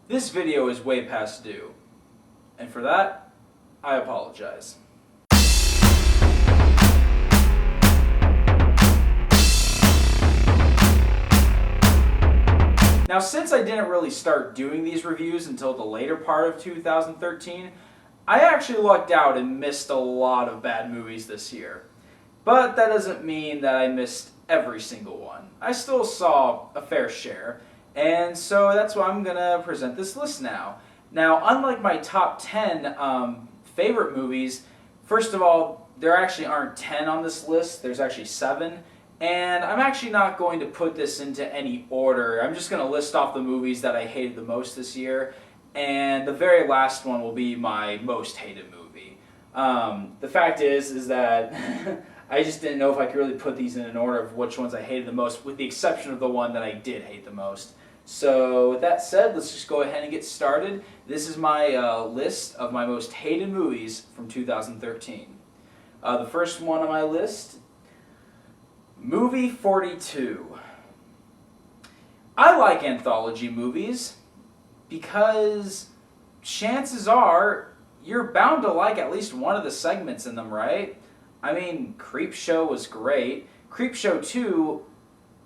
This video is way past due, and for that, I apologize. Now, since I didn't really start doing these reviews until the later part of 2013, I actually lucked out and missed a lot of bad movies this year. But that doesn't mean that I missed every single one. I still saw a fair share, and so that's why I'm going to present this list now. Now, unlike my top 10 favorite movies, first of all, there actually aren't 10 on this list, there's actually 7. And I'm actually not going to put this into any order. I'm just going to list off the movies that I hated the most this year, and the very last one will be my most hated movie. The fact is that I just didn't know if I could really put these in an order of which ones I hated the most, with the exception of the one that I did hate the most. So with that said, let's just go ahead and get started. This is my list of my most hated movies from 2013. The first one on my list, Movie 42. I like anthology movies because chances are you're bound to like at least one of the segments in them, right? I mean, Creepshow was great. Creepshow 2,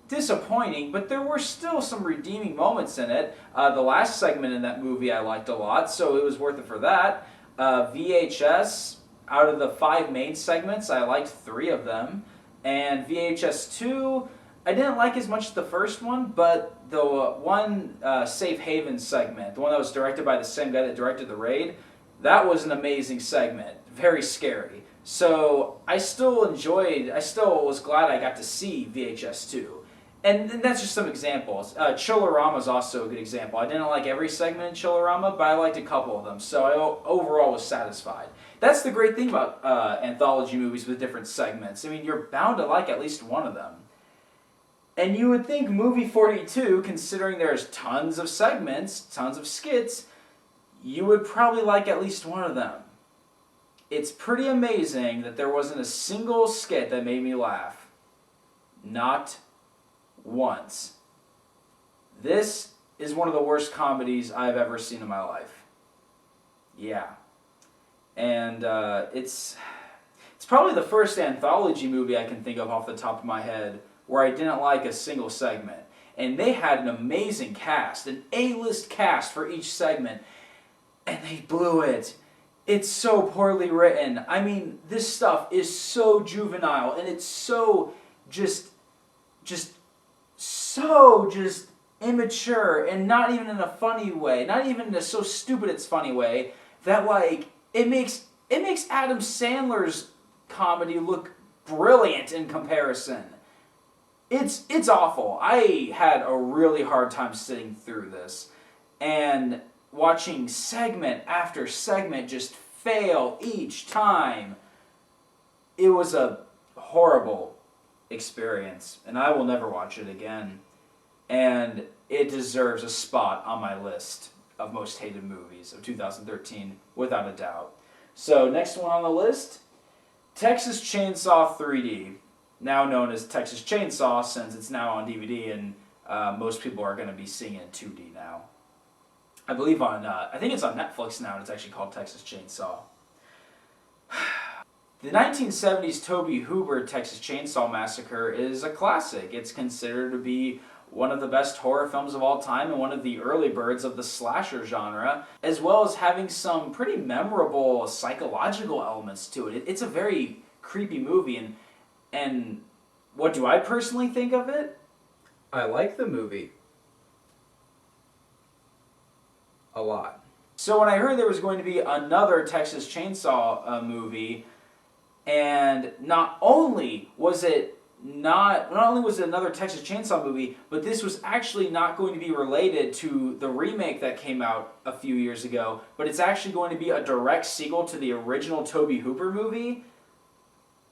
disappointing, but there were still some redeeming moments in it. The last segment in that movie I liked a lot, so it was worth it for that. VHS, out of the 5 main segments, I liked 3 of them. And VHS 2, I didn't like as much as the first one, but the one Safe Haven segment, the one that was directed by the same guy that directed The Raid, that was an amazing segment. Very scary. So I still was glad I got to see VHS 2. And that's just some examples. Chillerama is also a good example. I didn't like every segment in Chillerama, but I liked a couple of them, so I overall was satisfied. That's the great thing about anthology movies with different segments. I mean, you're bound to like at least one of them. And you would think Movie 42, considering there's tons of segments, tons of skits, you would probably like at least one of them. It's pretty amazing that there wasn't a single skit that made me laugh. Not once. This is one of the worst comedies I've ever seen in my life. Yeah. And it's probably the first anthology movie I can think of off the top of my head where I didn't like a single segment. And they had an amazing cast, an A-list cast for each segment, and they blew it. It's so poorly written. I mean, this stuff is so juvenile, and it's so just immature, and not even in a funny way, not even in a so stupid it's funny way, that like it makes Adam Sandler's comedy look brilliant in comparison. It's awful. I had a really hard time sitting through this, and watching segment after segment just fail each time. It was a horrible experience, and I will never watch it again. And it deserves a spot on my list of most hated movies of 2013, without a doubt. So, next one on the list, Texas Chainsaw 3D. Now known as Texas Chainsaw, since it's now on DVD, and most people are going to be seeing it in 2D now. I believe I think it's on Netflix now, and it's actually called Texas Chainsaw. The 1970s Tobe Hooper Texas Chainsaw Massacre is a classic. It's considered to be one of the best horror films of all time and one of the early birds of the slasher genre, as well as having some pretty memorable psychological elements to it. It's a very creepy movie, and what do I personally think of it? I like the movie a lot. So when I heard there was going to be another Texas Chainsaw movie, and not only was it another Texas Chainsaw movie, but this was actually not going to be related to the remake that came out a few years ago, but it's actually going to be a direct sequel to the original Tobe Hooper movie.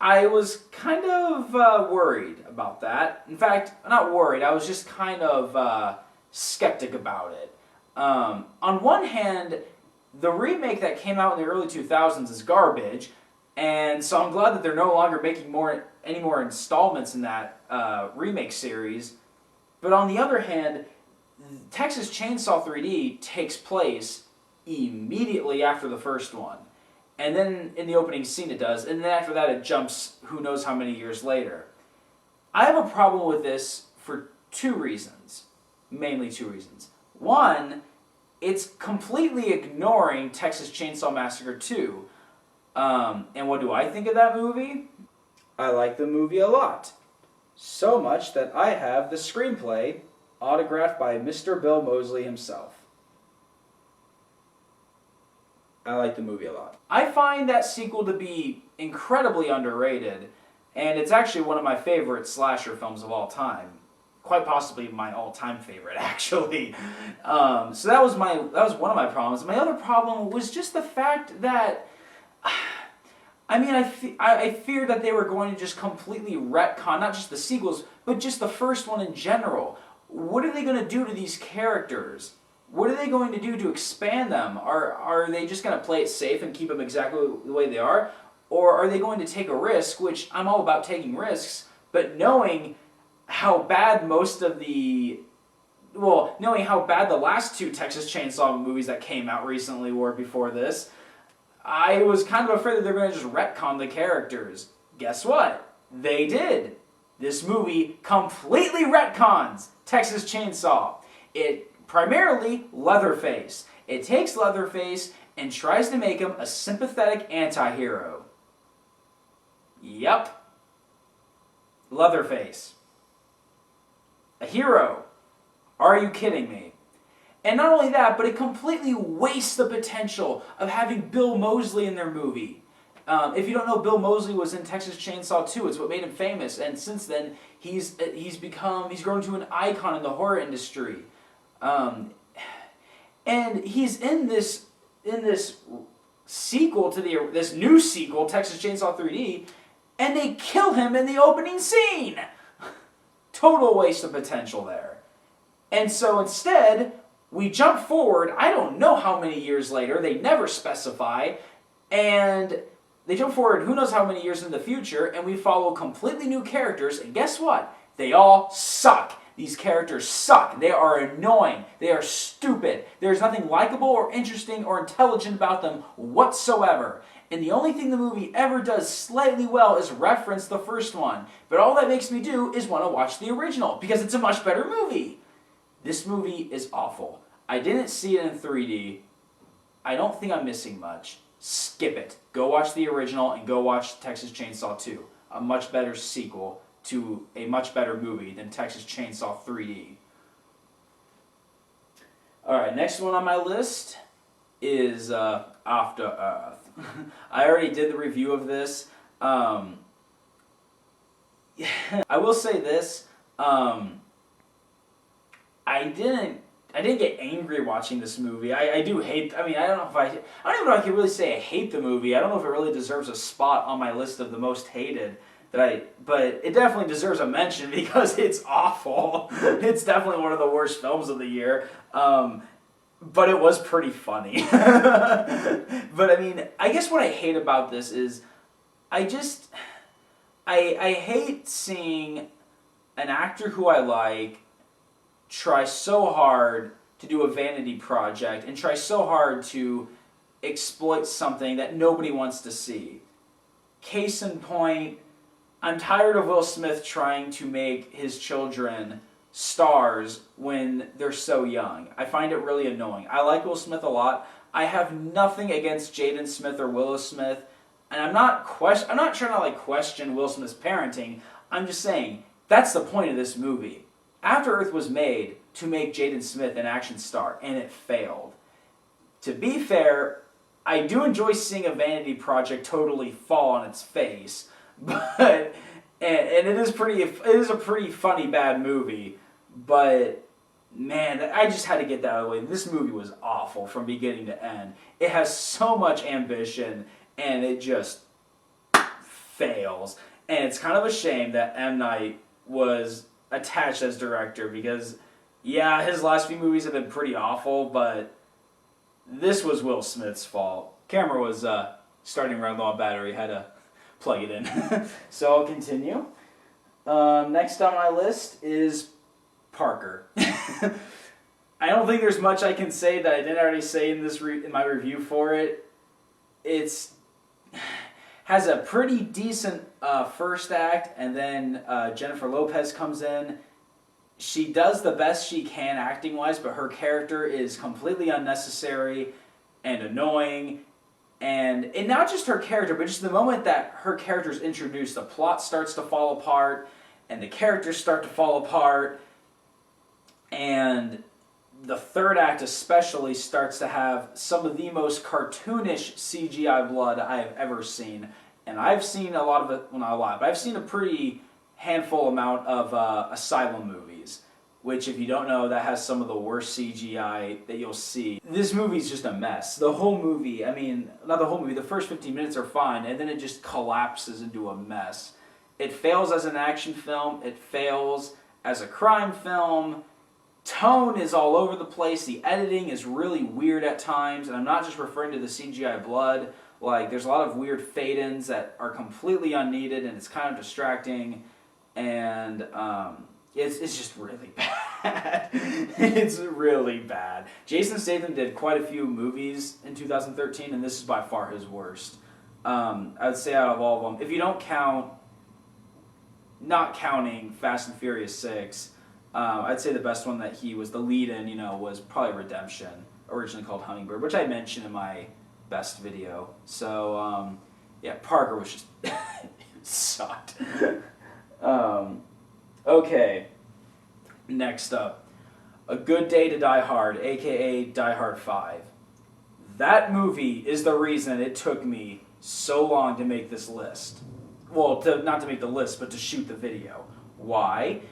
I was kind of worried about that. In fact, not worried, I was just kind of skeptic about it. On one hand, the remake that came out in the early 2000s is garbage, and so I'm glad that they're no longer making any more installments in that remake series. But on the other hand, Texas Chainsaw 3D takes place immediately after the first one. And then in the opening scene it does, and then after that it jumps who knows how many years later. I have a problem with this for two reasons. Mainly two reasons. One, it's completely ignoring Texas Chainsaw Massacre 2. And what do I think of that movie? I like the movie a lot. So much that I have the screenplay autographed by Mr. Bill Moseley himself. I like the movie a lot. I find that sequel to be incredibly underrated, and it's actually one of my favorite slasher films of all time. Quite possibly my all-time favorite, actually. So that was one of my problems. My other problem was just the fact that, I mean, I feared that they were going to just completely retcon not just the sequels, but just the first one in general. What are they going to do to these characters? What are they going to do to expand them? Are they just going to play it safe and keep them exactly the way they are? Or are they going to take a risk, which I'm all about taking risks, but knowing how bad knowing how bad the last two Texas Chainsaw movies that came out recently were before this, I was kind of afraid that they're going to just retcon the characters. Guess what? They did. This movie completely retcons Texas Chainsaw. It primarily Leatherface. It takes Leatherface and tries to make him a sympathetic anti-hero. Yep. Leatherface. A hero. Are you kidding me? And not only that, but it completely wastes the potential of having Bill Moseley in their movie. If you don't know, Bill Moseley was in Texas Chainsaw 2. It's what made him famous, and since then he's grown to an icon in the horror industry. And he's in this sequel to this new sequel, Texas Chainsaw 3D, and they kill him in the opening scene. Total waste of potential there. And so instead, we jump forward, I don't know how many years later, they never specify, and they jump forward who knows how many years in the future, and we follow completely new characters, and guess what? They all suck. These characters suck. They are annoying. They are stupid. There's nothing likable or interesting or intelligent about them whatsoever. And the only thing the movie ever does slightly well is reference the first one. But all that makes me do is want to watch the original, because it's a much better movie. This movie is awful. I didn't see it in 3D. I don't think I'm missing much. Skip it. Go watch the original and go watch Texas Chainsaw 2. A much better sequel to a much better movie than Texas Chainsaw 3D. Alright, next one on my list is After Earth. I already did the review of this. I will say this. I didn't get angry watching this movie. I do hate. I mean, I don't even know if I can really say I hate the movie. I don't know if it really deserves a spot on my list of the most hated. But it definitely deserves a mention because it's awful. It's definitely one of the worst films of the year. But it was pretty funny. But I mean, I guess what I hate about this is, I hate seeing an actor who I like try so hard to do a vanity project and try so hard to exploit something that nobody wants to see. Case in point, I'm tired of Will Smith trying to make his children stars when they're so young. I find it really annoying. I like Will Smith a lot. I have nothing against Jaden Smith or Willow Smith, and I'm not trying to question Will Smith's parenting. I'm just saying that's the point of this movie. After Earth was made to make Jaden Smith an action star, and it failed. To be fair, I do enjoy seeing a vanity project totally fall on its face, but it is a pretty funny bad movie. But man, I just had to get that out of the way. This movie was awful from beginning to end. It has so much ambition, and it just fails. And it's kind of a shame that M. Night was attached as director, because yeah, his last few movies have been pretty awful, but this was Will Smith's fault. Camera was starting to run low on battery, had to plug it in. So I'll continue. Next on my list is Parker. I don't think there's much I can say that I didn't already say in this in my review for it. It's has a pretty decent first act, and then Jennifer Lopez comes in. She does the best she can acting-wise, but her character is completely unnecessary and annoying. And not just her character, but just the moment that her character is introduced, the plot starts to fall apart, and the characters start to fall apart, and the third act especially starts to have some of the most cartoonish CGI blood I have ever seen. And I've seen a lot of it, well, not a lot, but I've seen a pretty handful amount of Asylum movies, which, if you don't know, that has some of the worst CGI that you'll see. This movie's just a mess. The whole movie, I mean, not the whole movie, the first 15 minutes are fine, and then it just collapses into a mess. It fails as an action film, it fails as a crime film. Tone is all over the place, the editing is really weird at times, and I'm not just referring to the CGI blood. Like, there's a lot of weird fade-ins that are completely unneeded, and it's kind of distracting, and it's just really bad. It's really bad. Jason Statham did quite a few movies in 2013, and this is by far his worst. I would say out of all of them, if you don't count, not counting Fast and Furious 6, I'd say the best one that he was the lead in, was probably Redemption, originally called Hummingbird, which I mentioned in my best video. So, yeah, Parker was just sucked. Okay, next up, A Good Day to Die Hard, aka Die Hard 5. That movie is the reason it took me so long to make this list. Well, not to make the list, but to shoot the video. Why?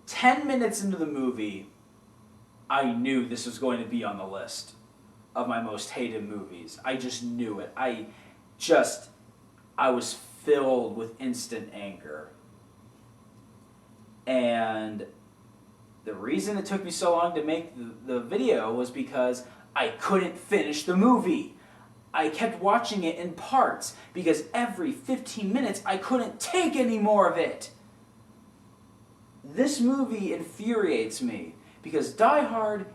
10 minutes into the movie, I knew this was going to be on the list of my most hated movies. I just knew it. I was filled with instant anger. And the reason it took me so long to make the video was because I couldn't finish the movie. I kept watching it in parts because every 15 minutes I couldn't take any more of it. This movie infuriates me because Die Hard,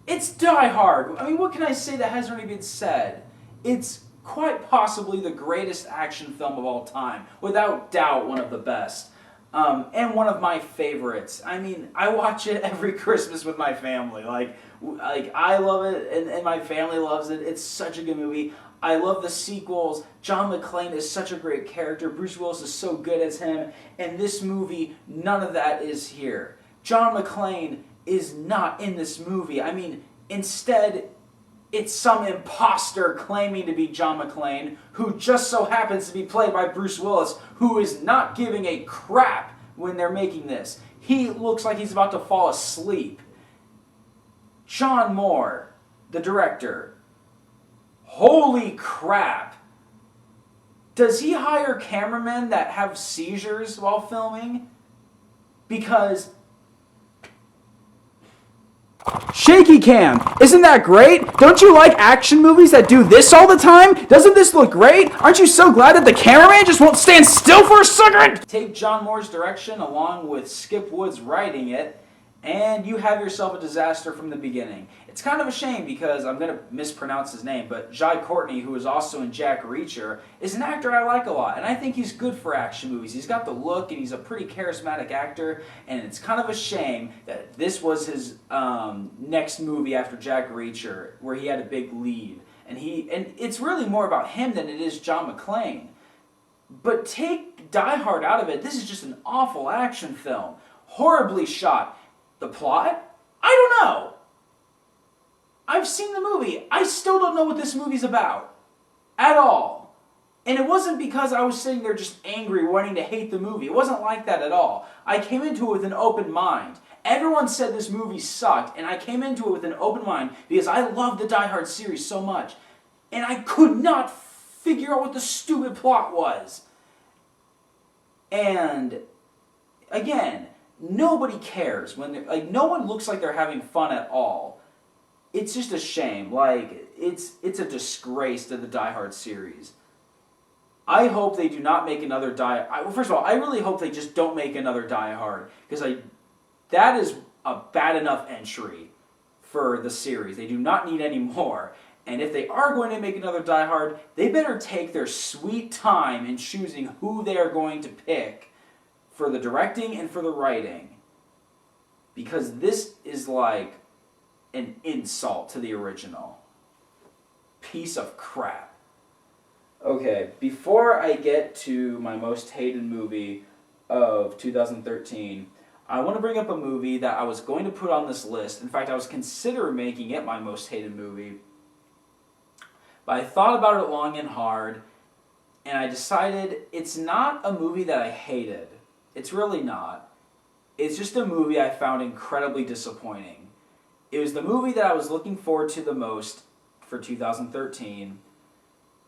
it's Die Hard. I mean, what can I say that hasn't already been said? It's quite possibly the greatest action film of all time. Without doubt, one of the best. And one of my favorites. I mean, I watch it every Christmas with my family. Like I love it, and my family loves it. It's such a good movie. I love the sequels. John McClane is such a great character. Bruce Willis is so good as him. And this movie, none of that is here. John McClane is not in this movie. I mean, instead, it's some imposter claiming to be John McClane who just so happens to be played by Bruce Willis, who is not giving a crap when they're making this. He looks like he's about to fall asleep. Sean Moore, the director, holy crap. Does he hire cameramen that have seizures while filming? Because shaky cam, isn't that great? Don't you like action movies that do this all the time? Doesn't this look great? Aren't you so glad that the cameraman just won't stand still for a second? Take John Moore's direction along with Skip Woods writing it, and you have yourself a disaster from the beginning. It's kind of a shame because I'm going to mispronounce his name, but Jai Courtney, who is also in Jack Reacher, is an actor I like a lot, and I think he's good for action movies. He's got the look, and he's a pretty charismatic actor, and it's kind of a shame that this was his next movie after Jack Reacher, where he had a big lead. And it's really more about him than it is John McClane. But take Die Hard out of it, this is just an awful action film. Horribly shot. The plot? I don't know. I've seen the movie. I still don't know what this movie's about. At all. And it wasn't because I was sitting there just angry, wanting to hate the movie. It wasn't like that at all. I came into it with an open mind. Everyone said this movie sucked, and I came into it with an open mind because I love the Die Hard series so much. And I could not figure out what the stupid plot was. And, again, nobody cares when no one looks like they're having fun at all. It's just a shame. It's a disgrace to the Die Hard series. I hope they do not make another first of all, I really hope they just don't make another Die Hard because that is a bad enough entry for the series. They do not need any more. And if they are going to make another Die Hard, they better take their sweet time in choosing who they are going to pick for the directing and for the writing. Because this is like an insult to the original. Piece of crap. Okay, before I get to my most hated movie of 2013, I want to bring up a movie that I was going to put on this list. In fact, I was considering making it my most hated movie. But I thought about it long and hard, and I decided it's not a movie that I hated. It's really not. It's just a movie I found incredibly disappointing. It was the movie that I was looking forward to the most for 2013,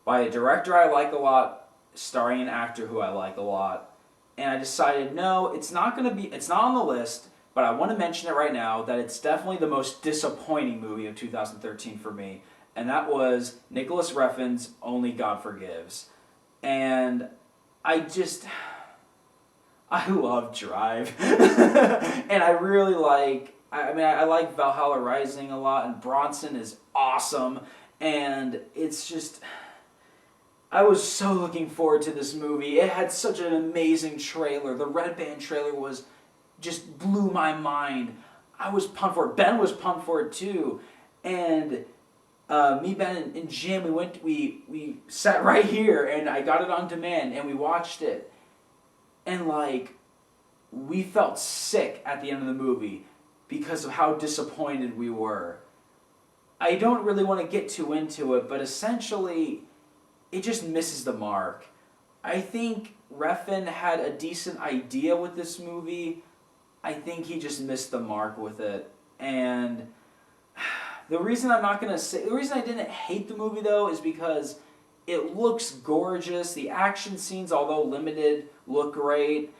by a director I like a lot, starring an actor who I like a lot. And I decided, no, it's not on the list, but I want to mention it right now that it's definitely the most disappointing movie of 2013 for me. And that was Nicholas Refn's Only God Forgives. And I love Drive. And I really like, I like Valhalla Rising a lot, and Bronson is awesome. And it's just, I was so looking forward to this movie. It had such an amazing trailer. The Red Band trailer just blew my mind. I was pumped for it. Ben was pumped for it too. And me, Ben, and Jim, we sat right here, and I got it on demand, and we watched it. And like, we felt sick at the end of the movie because of how disappointed we were. I don't really want to get too into it, but essentially, it just misses the mark. I think Refn had a decent idea with this movie. I think he just missed the mark with it. And the reason I didn't hate the movie though is because it looks gorgeous. The action scenes, although limited, look great.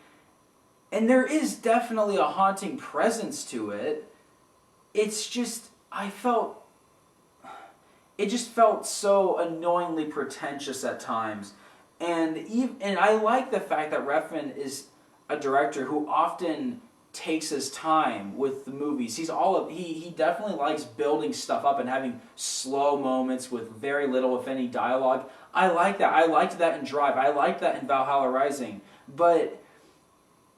And there is definitely a haunting presence to it. It's just, it just felt so annoyingly pretentious at times. And I like the fact that Refn is a director who often takes his time with the movies. He definitely likes building stuff up and having slow moments with very little, if any, dialogue. I like that. I liked that in Drive. I liked that in Valhalla Rising. But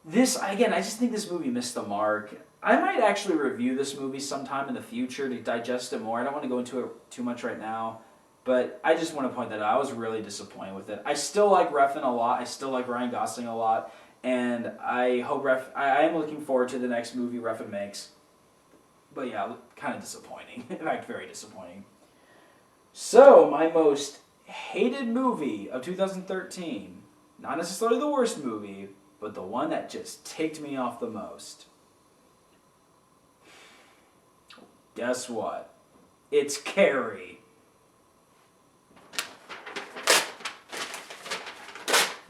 this, again, I just think this movie missed the mark. I might actually review this movie sometime in the future to digest it more. I don't want to go into it too much right now, but I just want to point that out. I was really disappointed with it. I still like Refn a lot. I still like Ryan Gosling a lot, and I am looking forward to the next movie Refn makes. But yeah, kind of disappointing. In fact, very disappointing. So, my most hated movie of 2013. Not necessarily the worst movie, but the one that just ticked me off the most. Guess what? It's Carrie.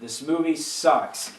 This movie sucks.